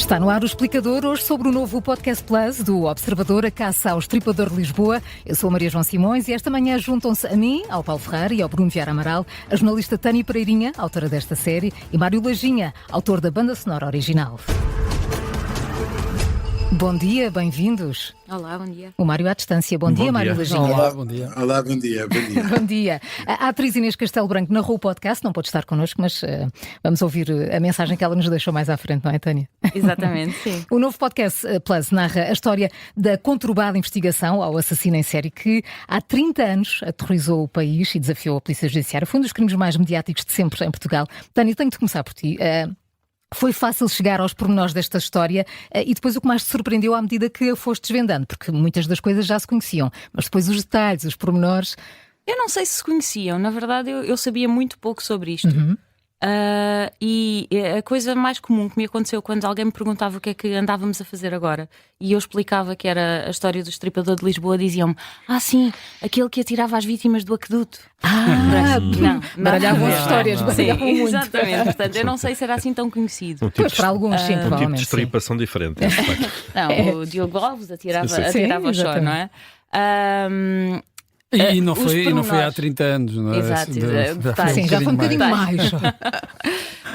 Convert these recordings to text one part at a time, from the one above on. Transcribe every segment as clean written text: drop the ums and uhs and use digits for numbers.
Está no ar o Explicador, hoje sobre o novo Podcast Plus do Observador, a caça ao Estripador de Lisboa. Eu sou a Maria João Simões e esta manhã juntam-se a mim, ao Paulo Ferreira e ao Bruno Vieira Amaral, a jornalista Tânia Pereirinha, autora desta série, e Mário Lajinha, autor da banda sonora original. Bom dia, bem-vindos. Olá, bom dia. O Mário à distância. Bom dia, Mário Lajinha. Olá, bom dia. Olá, bom dia. Bom dia. A atriz Inês Castelo Branco narrou o podcast, não pode estar connosco, mas vamos ouvir a mensagem que ela nos deixou mais à frente, não é, Tânia? Exatamente, sim. O novo Podcast Plus narra a história da conturbada investigação ao assassino em série que há 30 anos aterrorizou o país e desafiou a Polícia Judiciária. Foi um dos crimes mais mediáticos de sempre em Portugal. Tânia, tenho de começar por ti. Foi fácil chegar aos pormenores desta história e depois o que mais te surpreendeu à medida que a foste desvendando? Porque muitas das coisas já se conheciam, mas depois os detalhes, os pormenores... Eu não sei se conheciam, na verdade eu sabia muito pouco sobre isto. E a coisa mais comum que me aconteceu quando alguém me perguntava o que é que andávamos a fazer agora e eu explicava que era a história do Estripador de Lisboa, diziam-me: sim, aquele que atirava as vítimas do aqueduto. Baralhavam as histórias, baralhavam muito. Exatamente, portanto eu não sei se era assim tão conhecido. Pois, para alguns sim, Um tipo de estripação diferente. Não, o Diogo Alves atirava ao chão, não é? E não foi há 30 anos, não é? Exato, sim, já foi um bocadinho mais.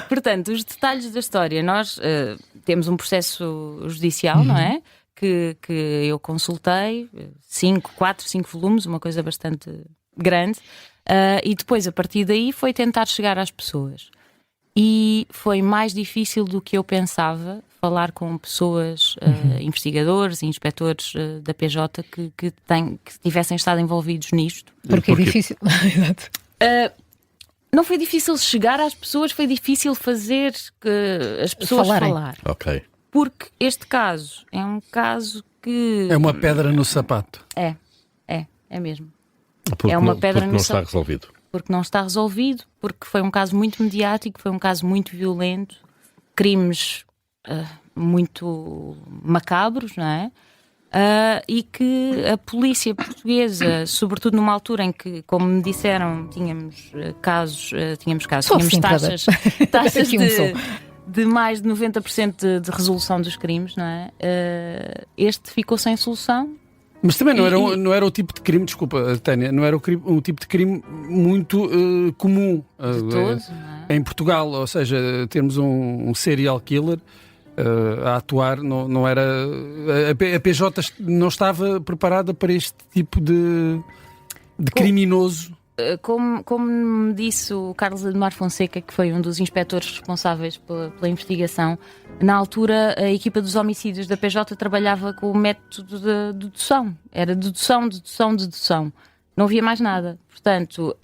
Portanto, os detalhes da história. Nós temos um processo judicial, não é? Que eu consultei, 4, 5 volumes, uma coisa bastante grande, e depois, a partir daí, foi tentar chegar às pessoas. E foi mais difícil do que eu pensava falar com pessoas, investigadores e inspectores da PJ que tivessem estado envolvidos nisto. Porque é difícil. Exato. Não foi difícil chegar às pessoas, foi difícil fazer as pessoas falar. Ok. Porque este caso é um caso que... É uma pedra no sapato. É mesmo. Porque é uma pedra porque não está resolvido. Porque não está resolvido, porque foi um caso muito mediático, foi um caso muito violento, crimes muito macabros, não é? E que a polícia portuguesa, sobretudo numa altura em que, como me disseram, tínhamos taxas de mais de 90% de resolução dos crimes, não é? Este ficou sem solução. Mas também não era o tipo de crime, desculpa, Tânia, não era um tipo de crime muito comum em Portugal, ou seja, termos um serial killer a atuar, não era... A PJ não estava preparada para este tipo de criminoso. Como me disse o Carlos Ademar Fonseca, que foi um dos inspectores responsáveis pela investigação, na altura a equipa dos homicídios da PJ trabalhava com o método de dedução. Era dedução. Não havia mais nada. Portanto,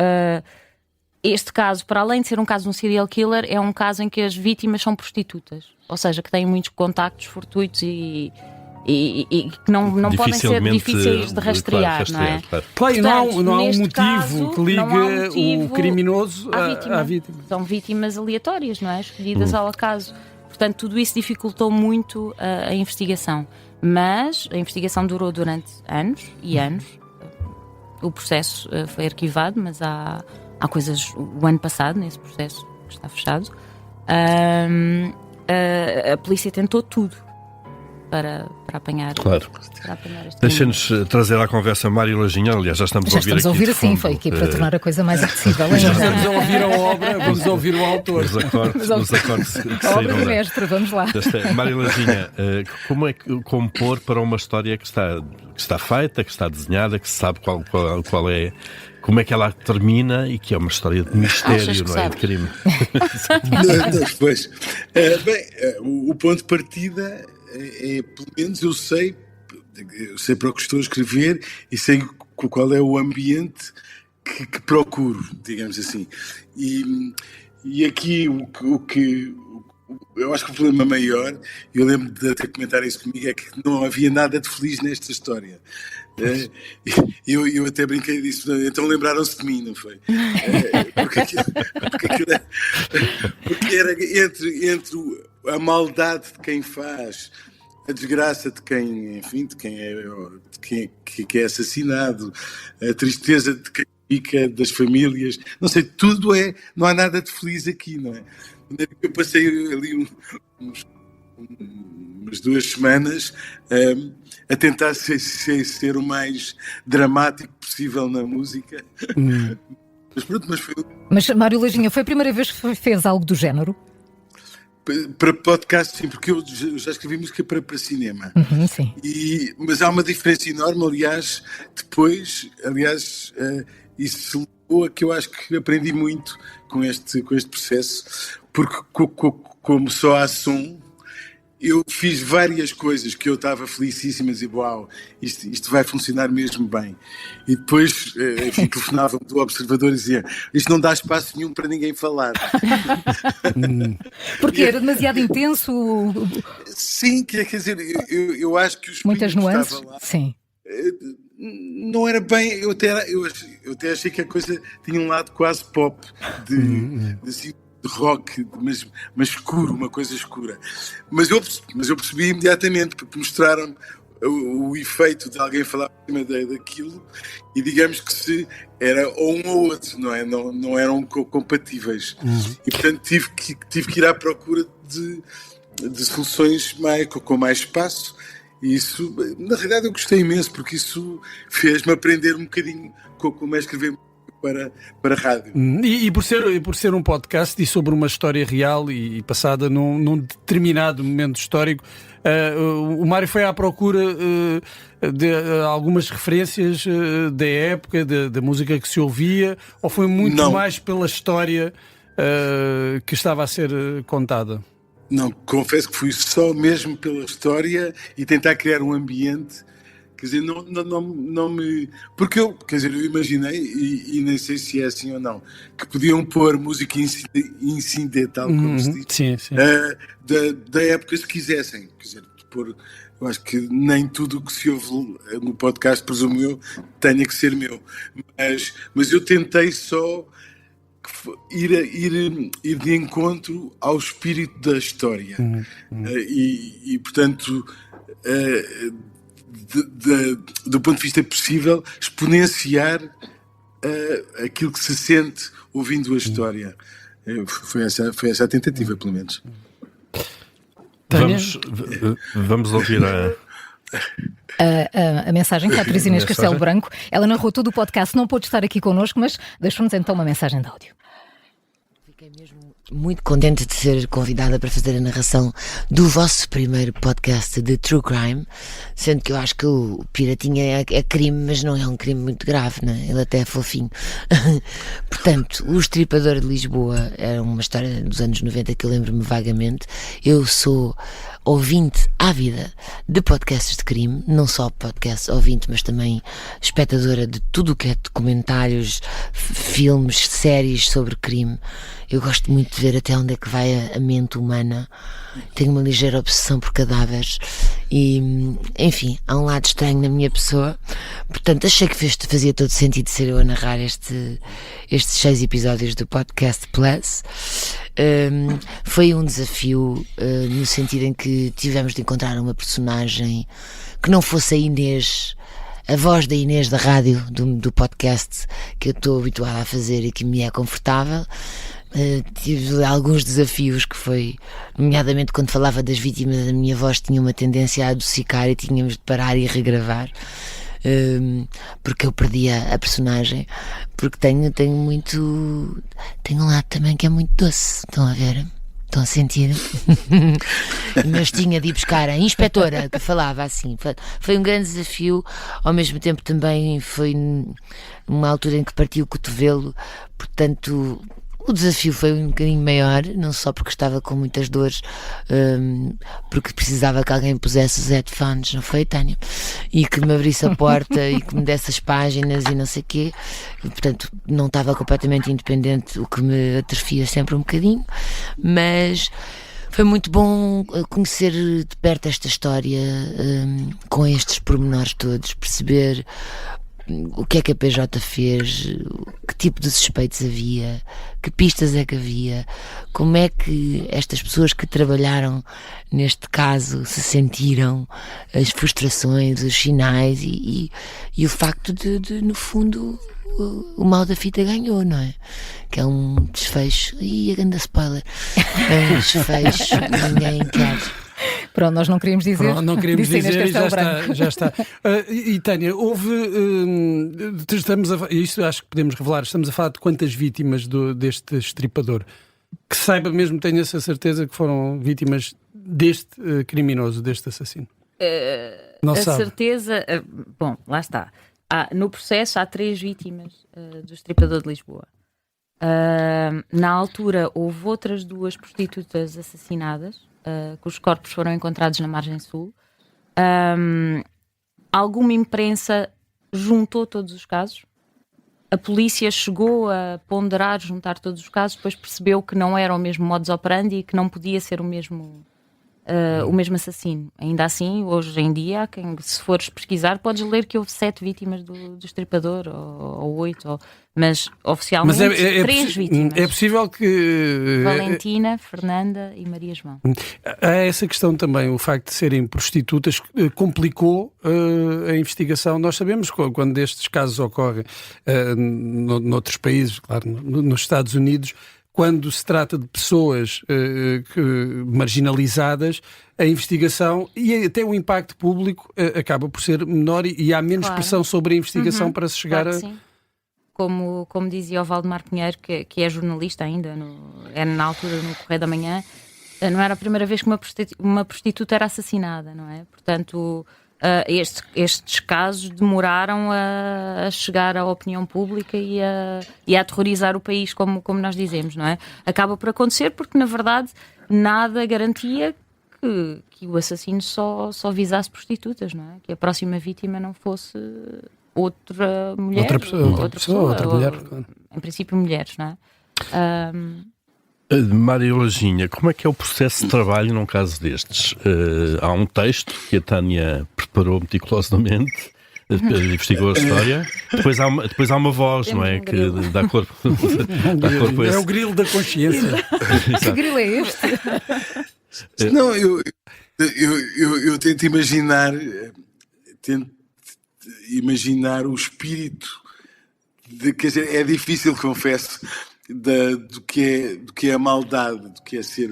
este caso, para além de ser um caso de um serial killer, é um caso em que as vítimas são prostitutas. Ou seja, que têm muitos contactos fortuitos e que não podem ser difíceis de rastrear, não é? Claro. Portanto, não há um motivo que liga o criminoso à vítima. São vítimas aleatórias, não é? Escolhidas ao acaso. Portanto, tudo isso dificultou muito a investigação. Mas a investigação durou durante anos e anos. O processo foi arquivado, mas há coisas... O ano passado, nesse processo, que está fechado, a polícia tentou tudo para apanhar. Claro. Para apanhar este Deixa-nos trazer à conversa Mário Lajinha. Aliás, já estamos a ouvir aqui. Sim, foi aqui para tornar a coisa mais acessível. Estamos a ouvir a obra, vamos ouvir o autor. Os acordes que a obra do mestre, vamos lá. Mário Lajinha, como é que compor para uma história que está feita, que está desenhada, que se sabe qual é, como é que ela termina e que é uma história de mistério, não é? De crime. Pois. O ponto de partida é, pelo menos eu sei para o que estou a escrever e sei qual é o ambiente que procuro, digamos assim. E aqui o que eu acho que o problema maior, eu lembro de até comentar isso comigo, é que não havia nada de feliz nesta história. Eu até brinquei disso, então lembraram-se de mim, não foi? Porque era entre a maldade de quem faz, a desgraça de quem, enfim, de quem é assassinado, a tristeza de quem fica, das famílias, não sei, tudo não há nada de feliz aqui, não é? Eu passei ali umas 2 semanas a tentar ser o mais dramático possível na música. Mas pronto, Mas Mário Lajinha, foi a primeira vez que fez algo do género? Para podcast, sim, porque eu já escrevi música para cinema. Sim. Mas há uma diferença enorme, aliás, isso levou a que eu acho que aprendi muito com este processo, porque como só há som, eu fiz várias coisas que eu estava felicíssimo a dizer, uau, isto vai funcionar mesmo bem. E depois telefonava do Observador e dizia, isto não dá espaço nenhum para ninguém falar. Porque era demasiado intenso? Sim, quer dizer, eu acho que os muitas nuances? Lá, sim. Não era bem, eu até achei que a coisa tinha um lado quase pop, de rock, mas escuro, uma coisa escura. Mas eu percebi imediatamente, porque mostraram o efeito de alguém falar por cima daquilo, e digamos que se era ou um ou outro, não é? Não eram compatíveis. E portanto tive que ir à procura de soluções com mais espaço. E isso, na realidade, eu gostei imenso, porque isso fez-me aprender um bocadinho como é escrever para a rádio. E por ser um podcast e sobre uma história real e passada num determinado momento histórico, o Mário foi à procura de algumas referências da época, da música que se ouvia, ou foi muito mais pela história que estava a ser contada? Não, confesso que fui só mesmo pela história e tentar criar um ambiente. Quer dizer, não me... Porque eu imaginei, e nem sei se é assim ou não, que podiam pôr música incidental, como se diz, sim. Da época, se quisessem. Quer dizer, eu acho que nem tudo o que se ouve no podcast, presumo eu, tenha que ser meu. Mas eu tentei só ir de encontro ao espírito da história. E portanto... do ponto de vista possível, exponenciar aquilo que se sente ouvindo a história. Foi essa a tentativa, pelo menos. Vamos ouvir a mensagem que a atriz Inês Castelo Branco, ela narrou todo o podcast, não pôde estar aqui connosco, mas deixou-nos então uma mensagem de áudio. Fiquei mesmo muito contente de ser convidada para fazer a narração do vosso primeiro podcast de True Crime, sendo que eu acho que o Piratinha é crime, mas não é um crime muito grave, né? Ele até é fofinho. Portanto, O Estripador de Lisboa é uma história dos anos 90 que eu lembro-me vagamente. Eu sou ouvinte ávida de podcasts de crime, não só podcast ouvinte, mas também espectadora de tudo o que é documentários, filmes, séries sobre crime. Eu gosto muito de ver até onde é que vai a mente humana. Tenho uma ligeira obsessão por cadáveres e, enfim, há um lado estranho na minha pessoa. Portanto, achei que fazia todo sentido ser eu a narrar estes 6 episódios do Podcast Plus. Foi um desafio no sentido em que tivemos de encontrar uma personagem que não fosse a Inês, a voz da Inês da rádio, do podcast que eu estou habituada a fazer e que me é confortável. Tive alguns desafios que foi, nomeadamente quando falava das vítimas, a minha voz tinha uma tendência a adocicar e tínhamos de parar e regravar, porque eu perdia a personagem, porque tenho um lado também que é muito doce, estão a ver? Estão a sentir? Mas tinha de ir buscar a inspetora que falava assim. Foi um grande desafio, ao mesmo tempo também foi numa altura em que parti o cotovelo, portanto o desafio foi um bocadinho maior, não só porque estava com muitas dores, porque precisava que alguém pusesse os headphones, não foi, Tânia? E que me abrisse a porta e que me desse as páginas e não sei o quê. Portanto, não estava completamente independente, o que me atrofia sempre um bocadinho, mas foi muito bom conhecer de perto esta história, com estes pormenores todos, perceber o que é que a PJ fez, que tipo de suspeitos havia, que pistas é que havia, como é que estas pessoas que trabalharam neste caso se sentiram, as frustrações, os sinais e o facto de no fundo o mal da fita ganhou, não é? Que é um desfecho, e a grande spoiler, é um desfecho que ninguém quer. Pronto, nós não queríamos dizer. Pronto, não queríamos Disse dizer, Inês já está. E Tânia, isto acho que podemos revelar, estamos a falar de quantas vítimas deste estripador? Que saiba mesmo, tenho essa certeza que foram vítimas deste criminoso, deste assassino. Não a sabe. certeza... bom, lá está. No processo há 3 vítimas do estripador de Lisboa. Na altura houve outras 2 prostitutas assassinadas, cujos corpos foram encontrados na margem sul. Alguma imprensa juntou todos os casos. A polícia chegou a ponderar, juntar todos os casos, depois percebeu que não era o mesmo modus operandi e que não podia ser o mesmo assassino. Ainda assim, hoje em dia, se fores pesquisar, podes ler que houve 7 vítimas do estripador, ou 8, mas oficialmente 3 vítimas. É possível que... Valentina, Fernanda e Maria João. Há essa questão também, o facto de serem prostitutas complicou a investigação. Nós sabemos que quando estes casos ocorrem noutros países, claro, nos Estados Unidos, quando se trata de pessoas marginalizadas, a investigação e até o impacto público acaba por ser menor e há menos pressão sobre a investigação para se chegar claro, sim. Como dizia o Valdemar Pinheiro, que é jornalista ainda, era na altura no Correio da Manhã, não era a primeira vez que uma prostituta era assassinada, não é? Portanto... estes casos demoraram a chegar à opinião pública e a aterrorizar o país, como nós dizemos, não é? Acaba por acontecer porque, na verdade, nada garantia que o assassino só visasse prostitutas, não é? Que a próxima vítima não fosse outra mulher. Outra mulher. Em princípio, mulheres, não é? Mária Lajinha, como é que é o processo de trabalho num caso destes? Há um texto que a Tânia preparou meticulosamente, investigou a história, depois há uma voz, não é? Que dá corpo a esse... É o grilo da consciência. Que grilo é este? Não, eu tento imaginar o espírito quer dizer, é difícil, confesso, do que é a maldade, do que é ser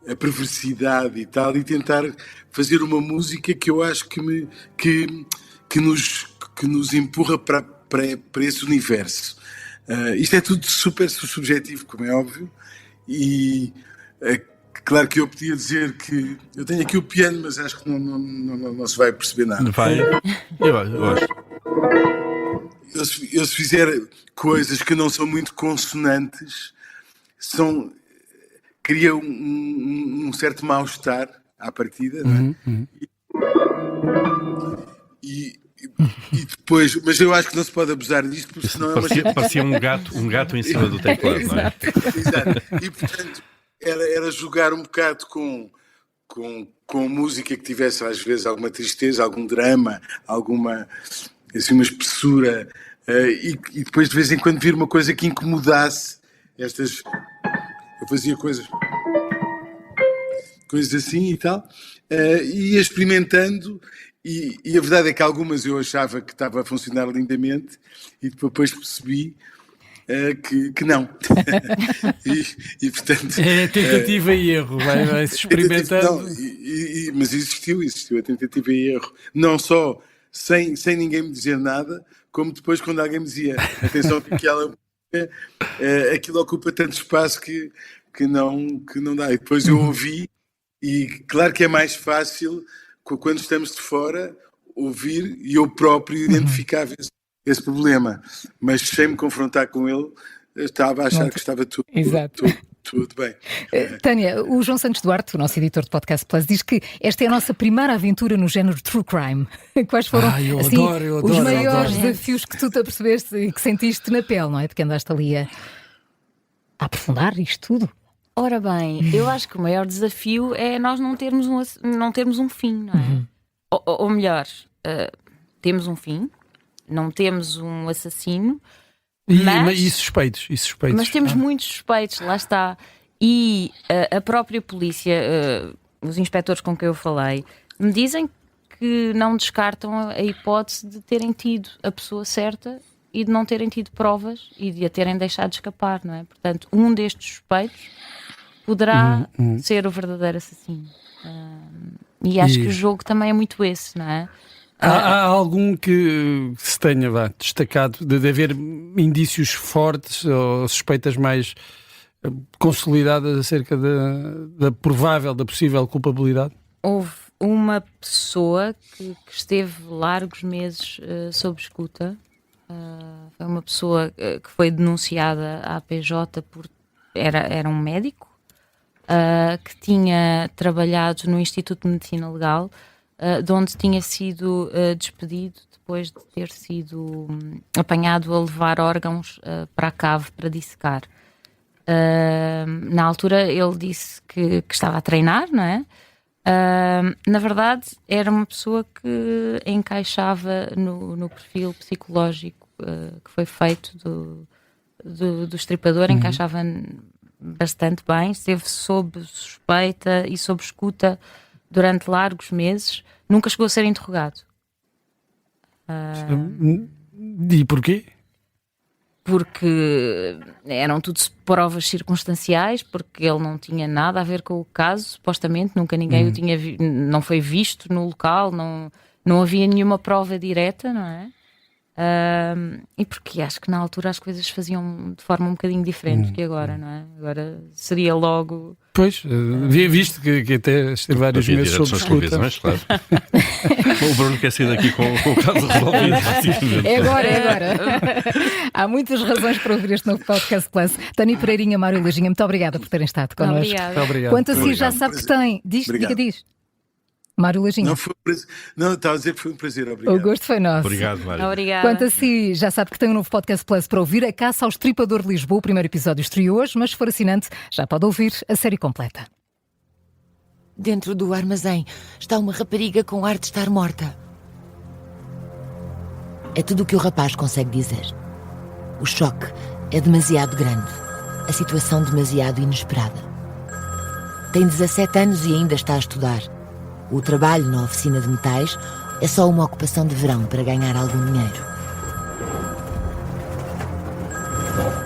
a perversidade e tal, e tentar fazer uma música que eu acho que nos empurra para esse universo. Isto é tudo super subjetivo, como é óbvio, e claro que eu podia dizer que eu tenho aqui o piano, mas acho que não se vai perceber nada. Vai? Eu acho. Eu se fizer coisas que não são muito consonantes, cria um certo mal-estar à partida, não é? E depois, mas eu acho que não se pode abusar disto, porque senão parecia um gato em cima do teclado, não é? Exato. E portanto era jogar um bocado com música que tivesse às vezes alguma tristeza, algum drama, alguma assim, uma espessura, e depois de vez em quando vir uma coisa que incomodasse estas. Eu fazia coisas assim e tal, e ia experimentando, e a verdade é que algumas eu achava que estava a funcionar lindamente, e depois percebi que não. e portanto... É tentativa e erro, vai-se experimentando. Mas existiu a tentativa e erro. Não só sem ninguém me dizer nada, como depois quando alguém me dizia atenção que aquilo ocupa tanto espaço que não dá. E depois eu ouvi, e claro que é mais fácil quando estamos de fora ouvir e eu próprio identificava esse problema, mas sem me confrontar com ele, estava a achar que estava tudo bem. Tânia, o João Santos Duarte, o nosso editor de Podcast Plus, diz que esta é a nossa primeira aventura no género True Crime. Quais foram os maiores desafios que tu te apercebeste e que sentiste na pele, não é? De que andaste ali a aprofundar isto tudo? Ora bem, eu acho que o maior desafio é nós não termos um fim, não é? Ou melhor, temos um fim, não temos um assassino, e suspeitos. Mas temos muitos suspeitos, lá está. E a própria polícia, os inspectores com quem eu falei, me dizem que não descartam a hipótese de terem tido a pessoa certa e de não terem tido provas e de a terem deixado escapar, não é? Portanto, um destes suspeitos poderá ser o verdadeiro assassino. E acho que o jogo também é muito esse, não é? Há algum que se tenha destacado de haver indícios fortes ou suspeitas mais consolidadas acerca da possível culpabilidade? Houve uma pessoa que esteve largos meses sob escuta. Foi uma pessoa que foi denunciada à PJ era um médico que tinha trabalhado no Instituto de Medicina Legal, de onde tinha sido despedido depois de ter sido apanhado a levar órgãos para a cave para dissecar. Na altura ele disse que estava a treinar, não é? Na verdade era uma pessoa que encaixava no perfil psicológico que foi feito do estripador, encaixava bastante bem, esteve sob suspeita e sob escuta durante largos meses, nunca chegou a ser interrogado. E porquê? Porque eram tudo provas circunstanciais, porque ele não tinha nada a ver com o caso, supostamente, nunca ninguém o tinha não foi visto no local, não havia nenhuma prova direta, não é? E porque acho que na altura as coisas faziam de forma um bocadinho diferente que agora, não é? Agora seria logo... Pois, visto que até esteve vários meses sob escuta. Claro. O Bruno quer sair daqui com o caso resolvido, basicamente. É agora. Há muitas razões para ouvir este novo Podcast Plus. Tânia Pereirinha, Mário Lajinha, muito obrigada por terem estado connosco. Obrigada. Obrigado. Quanto a si, já sabe que tem. Diz. Mário Lajinha. Não, estava a dizer que foi um prazer, obrigado. O gosto foi nosso. Obrigado, Mário. Obrigada. Quanto a si, já sabe que tem um novo Podcast Plus para ouvir, A Caça ao Estripador de Lisboa. O primeiro episódio estreou hoje, mas se for assinante, já pode ouvir a série completa. Dentro do armazém está uma rapariga com ar de estar morta. É tudo o que o rapaz consegue dizer. O choque é demasiado grande. A situação demasiado inesperada. Tem 17 anos e ainda está a estudar. O trabalho na oficina de metais é só uma ocupação de verão para ganhar algum dinheiro.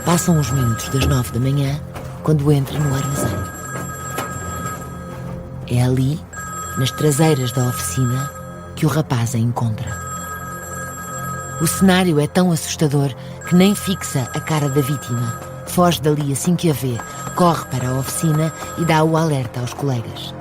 Passam os minutos das 9 da manhã quando entra no armazém. É ali, nas traseiras da oficina, que o rapaz a encontra. O cenário é tão assustador que nem fixa a cara da vítima. Foge dali assim que a vê, corre para a oficina e dá o alerta aos colegas.